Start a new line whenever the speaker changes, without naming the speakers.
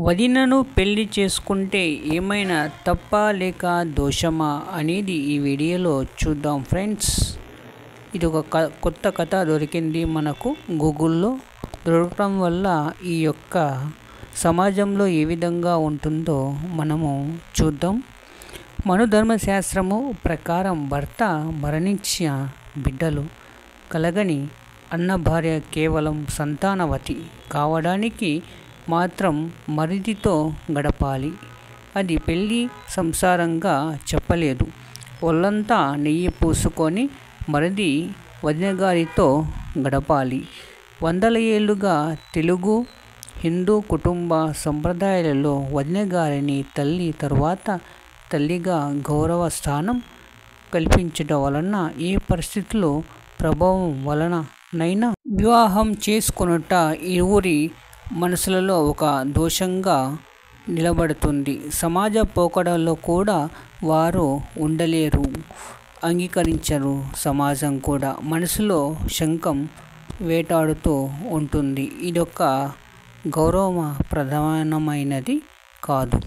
వదినను పెళ్లి చేసుకుంటే ఏమైనా తప్పా లేక దోషమా అనేది ఈ వీడియోలో చూద్దాం ఫ్రెండ్స్. ఇది ఒక కొత్త కథ దొరికింది మనకు గూగుల్లో. దొరకడం వల్ల ఈ యొక్క సమాజంలో ఏ విధంగా ఉంటుందో మనము చూద్దాం. మనుధర్మశాస్త్రము ప్రకారం భర్త మరణించిన బిడ్డలు కలగని అన్న భార్య కేవలం సంతానవతి కావడానికి మాత్రం మరిదితో గడపాలి. అది పెళ్లి సంసారంగా చెప్పలేదు. ఒళ్ళంతా నెయ్యి పూసుకొని మరిది వదినగారితో గడపాలి. వందల ఏళ్లుగా తెలుగు హిందూ కుటుంబ సంప్రదాయాలలో వదినగారిని తల్లి తరువాత తల్లిగా గౌరవ స్థానం కల్పించడం వలన ఏ పరిస్థితుల్లో ప్రభావం వలననైనా వివాహం చేసుకొనుట ఇరువురి మనసులలో ఒక దోషంగా నిలబడుతుంది. సమాజ పోకడలో కూడా వారు ఉండలేరు, అంగీకరించరు. సమాజం కూడా మనసులో శంఖం వేటాడుతూ ఉంటుంది. ఇదొక గౌరవ ప్రధానమైనది కాదు.